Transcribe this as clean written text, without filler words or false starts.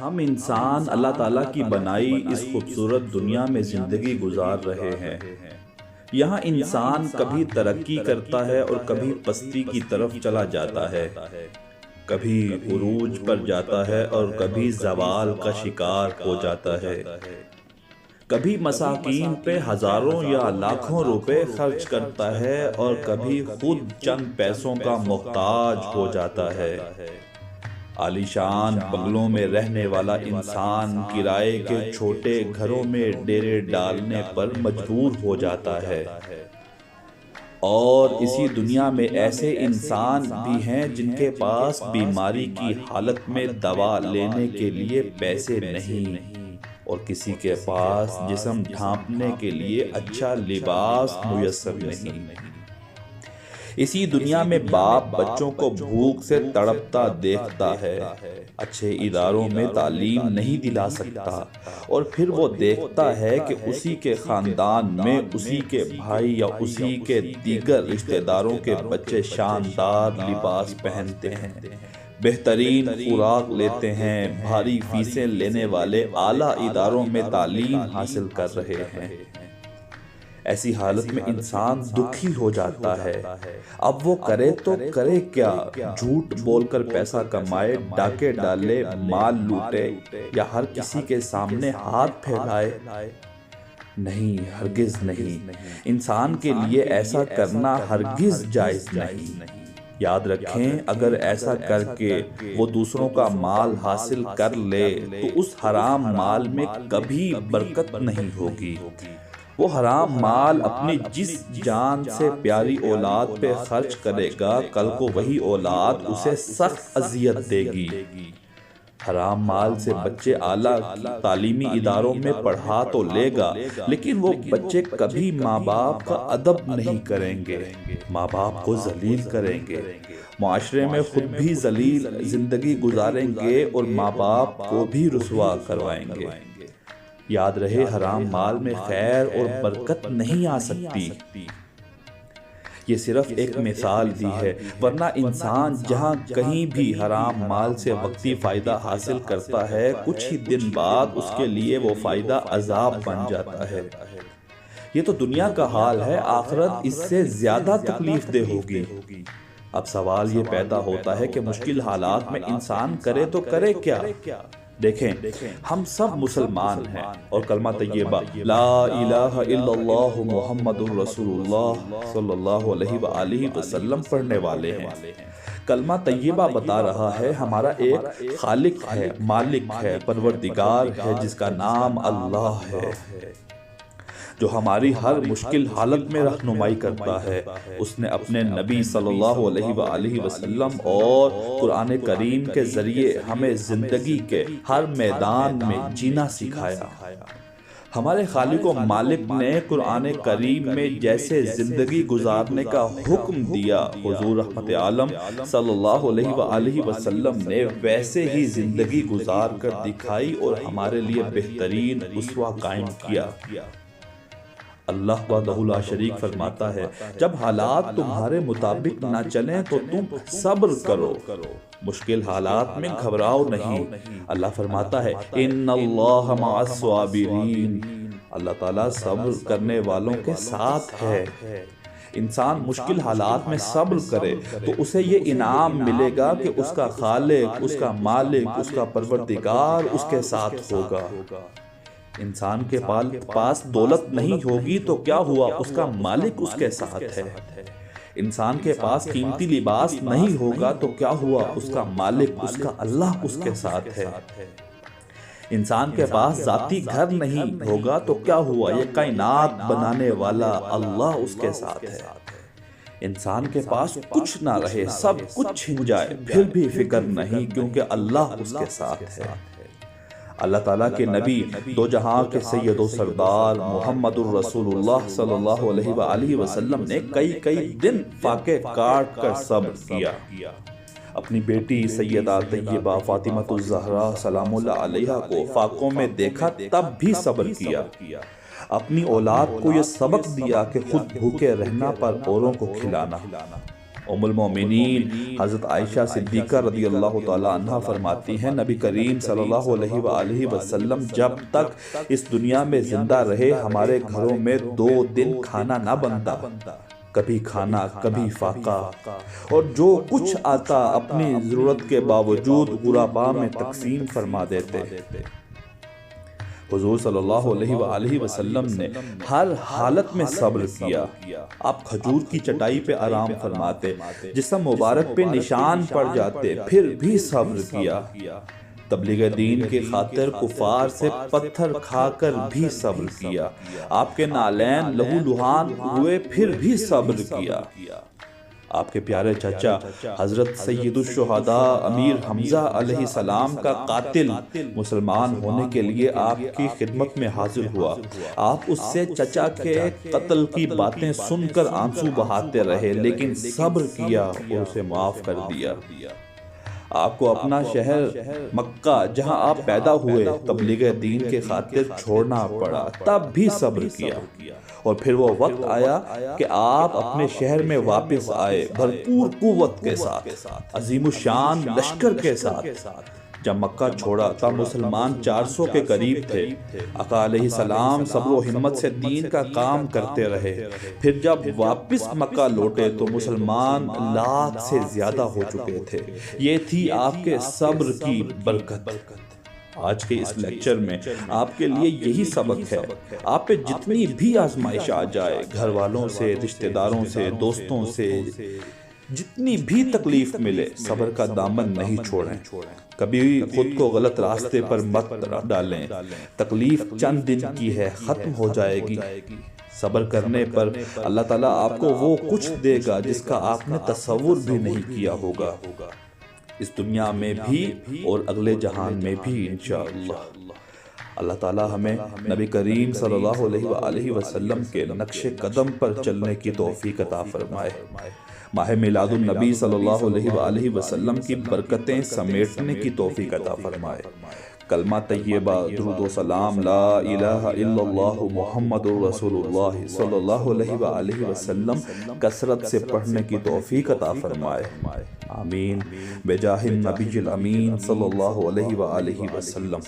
ہم انسان اللہ تعالیٰ کی بنائی اس خوبصورت دنیا میں زندگی گزار رہے ہیں۔ یہاں انسان کبھی ترقی کرتا ہے اور کبھی پستی کی طرف چلا جاتا ہے، کبھی عروج پر جاتا ہے اور کبھی زوال کا شکار ہو جاتا ہے، کبھی مساکین پہ ہزاروں یا لاکھوں روپے خرچ کرتا ہے اور کبھی خود چند پیسوں کا محتاج ہو جاتا ہے۔ عالیشان بنگلوں میں رہنے والا انسان کرائے کے چھوٹے گھروں میں ڈیرے ڈالنے پر مجبور ہو جاتا ہے، اور اسی دنیا میں ایسے انسان بھی ہیں جن کے پاس بیماری کی حالت میں دوا لینے کے لیے پیسے نہیں، اور کسی کے پاس جسم ڈھانپنے کے لیے اچھا لباس میسر نہیں۔ اسی دنیا میں باپ بچوں کو بھوک سے تڑپتا دیکھتا ہے، اچھے اداروں میں تعلیم نہیں دلا سکتا، اور پھر وہ دیکھتا ہے کہ اسی کے خاندان میں اسی کے بھائی یا اسی کے دیگر رشتہ داروں کے بچے شاندار لباس پہنتے ہیں، بہترین خوراک لیتے ہیں، بھاری فیسیں لینے والے اعلیٰ اداروں میں تعلیم حاصل کر رہے ہیں۔ ایسی حالت میں انسان دکھی ہو جاتا ہے۔ اب وہ کرے تو کرے کیا؟ جھوٹ بول کر پیسہ کمائے، ڈاکے ڈالے، مال لوٹے، یا ہر کسی کے سامنے ہاتھ پھیلائے؟ نہیں، ہرگز نہیں۔ انسان کے لیے ایسا کرنا ہرگز جائز نہیں۔ یاد رکھیں، اگر ایسا کر کے وہ دوسروں کا مال حاصل کر لے تو اس حرام مال میں کبھی برکت نہیں ہوگی۔ وہ حرام مال اپنی جس جان سے پیاری اولاد پہ خرچ کرے گا، کل کو وہی اولاد اسے سخت اذیت دے گی۔ حرام مال سے بچے اعلیٰ تعلیمی اداروں میں پڑھا تو لے گا، لیکن وہ بچے کبھی ماں باپ کا ادب نہیں کریں گے، ماں باپ کو ذلیل کریں گے، معاشرے میں خود بھی ذلیل زندگی گزاریں گے اور ماں باپ کو بھی رسوا کروائیں گے۔ یاد رہے، حرام مال میں خیر اور برکت نہیں آ سکتی۔ یہ صرف ایک مثال دی ہے، ورنہ انسان جہاں کہیں بھی حرام مال سے وقتی فائدہ حاصل کرتا ہے، کچھ ہی دن بعد اس کے لیے وہ فائدہ عذاب بن جاتا ہے۔ یہ تو دنیا کا حال ہے، آخرت اس سے زیادہ تکلیف دہ ہوگی۔ اب سوال یہ پیدا ہوتا ہے کہ مشکل حالات میں انسان کرے تو کرے کیا؟ دیکھیں، ہم سب مسلمان ہیں اور کلمہ طیبہ لا الہ الا اللہ محمد الرسول اللہ صلی اللہ علیہ وآلہ وسلم پڑھنے والے ہیں۔ کلمہ طیبہ بتا رہا ہے ہمارا ایک خالق ہے، مالک ہے، پروردگار ہے، جس کا نام اللہ ہے، جو ہماری ہر مشکل حالت میں رہنمائی کرتا ہے۔ اس نے اپنے نبی صلی اللہ علیہ وآلہ وسلم اور قرآن کریم کے ذریعے ہمیں زندگی کے ہر میدان میں جینا سکھایا۔ ہمارے خالق و مالک نے قرآن کریم میں جیسے زندگی گزارنے کا حکم دیا، حضور رحمت عالم صلی اللہ علیہ وآلہ وسلم نے ویسے ہی زندگی گزار کر دکھائی اور ہمارے لیے بہترین اسوہ قائم کیا۔ اللہ وحدہ لا شریک فرماتا ہے، جب حالات تمہارے مطابق نہ چلیں تو تم صبر کرو، مشکل حالات میں گھبراؤ نہیں۔ اللہ فرماتا ہے ان اللہ مع الصابرین، اللہ تعالیٰ صبر کرنے والوں کے ساتھ ہے۔ انسان مشکل حالات میں صبر کرے تو اسے یہ انعام ملے گا کہ اس کا خالق، اس کا مالک، اس کا پروردگار اس کے ساتھ ہوگا۔ انسان کے پاس دولت نہیں ہوگی تو کیا ہوا، اس کا مالک اس کے ساتھ ہے۔ انسان کے پاس قیمتی لباس نہیں ہوگا تو کیا ہوا، اس کا مالک، اس کا اللہ اس کے ساتھ ہے۔ انسان کے پاس ذاتی گھر نہیں ہوگا تو کیا ہوا، یہ کائنات بنانے والا اللہ اس کے ساتھ ہے۔ انسان کے پاس کچھ نہ رہے، سب کچھ چھن جائے، پھر بھی فکر نہیں، کیونکہ اللہ اس کے ساتھ ہے۔ اللہ تعالیٰ کے نبی، دو جہاں کے سید و سردار محمد الرسول اللہ صلی اللہ علیہ وآلہ وسلم نے کئی دن فاقے کاٹ کر صبر کیا۔ اپنی بیٹی سیدہ طیبہ فاطمہ الزہرا سلام اللہ علیہا کو فاقوں میں دیکھا، تب بھی صبر کیا۔ اپنی اولاد کو یہ سبق دیا کہ خود بھوکے رہنا پر اوروں کو کھلانا، ام المومنین حضرت عائشہ صدیقہ رضی اللہ تعالی عنہ فرماتی ہیں نبی کریم صلی اللہ علیہ وآلہ وسلم جب تک اس دنیا میں زندہ رہے ہمارے گھروں میں 2 دن کھانا نہ بنتا، کبھی کھانا کبھی فاقہ، اور جو کچھ آتا اپنی ضرورت کے باوجود غرباء میں تقسیم فرما دیتے۔ حضور صلی اللہ علیہ وآلہ وسلم نے ہر حالت میں صبر کیا۔ آپ کھجور کی چٹائی پہ آرام فرماتے، جسم مبارک پہ نشان پڑ جاتے، پھر بھی صبر کیا۔ تبلیغ دین کی خاطر کفار سے پتھر کھا کر بھی صبر کیا۔ آپ کے نالین لہو لہان ہوئے پھر بھی صبر کیا۔ آپ کے پیارے چچا حضرت سید الشہداء امیر حمزہ علیہ السلام کا قاتل مسلمان ہونے کے لیے آپ کی خدمت میں حاضر ہوا۔ آپ اس سے چچا کے قتل کی باتیں سن کر آنسو بہاتے رہے، لیکن صبر کیا اور اسے معاف کر دیا۔ آپ کو اپنا شہر مکہ جہاں آپ پیدا ہوئے تبلیغ دین کے خاطر چھوڑنا پڑا، تب بھی صبر کیا، اور پھر وہ وقت آیا کہ آپ اپنے شہر میں واپس آئے بھرپور قوت کے ساتھ، عظیم الشان لشکر کے ساتھ۔ جب مکہ چھوڑا تب مسلمان 400 کے قریب تھے۔ آقا علیہ السلام صبر و ہمت سے دین کا کام کرتے رہے۔ پھر جب واپس مکہ لوٹے تو مسلمان 1 لاکھ سے زیادہ ہو چکے تھے۔ یہ تھی آپ کے صبر کی برکت۔ آج کے اس لیکچر میں آپ کے لیے یہی سبق ہے، آپ پہ جتنی بھی آزمائش آ جائے، گھر والوں سے، رشتہ داروں سے، دوستوں سے، جتنی بھی تکلیف ملے، صبر کا دامن نہیں چھوڑیں۔ کبھی خود کو غلط راستے پر مت ڈالیں۔ تکلیف چند دن کی ہے، ختم ہو جائے گی۔ صبر کرنے پر اللہ تعالیٰ آپ کو وہ کچھ دے گا جس کا آپ نے تصور بھی نہیں کیا ہوگا، اس دنیا میں بھی اور اگلے جہان میں بھی انشاءاللہ۔ اللہ تعالیٰ ہمیں نبی کریم صلی اللہ علیہ وآلہ وسلم کے نقش قدم پر چلنے کی توفیق عطا فرمائے۔ ماہ میلاد النبی صلی اللہ علیہ وآلہ وسلم کی برکتیں سمیٹنے کی توفیق عطا فرمائے۔ کلمہ طیبہ، درود و سلام، لا الہ الا اللہ محمد رسول اللہ صلی اللہ علیہ وآلہ وسلم کثرت سے پڑھنے کی توفیق عطا فرمائے۔ آمین بجاہ النبی الامین صلی اللہ علیہ وآلہ وسلم۔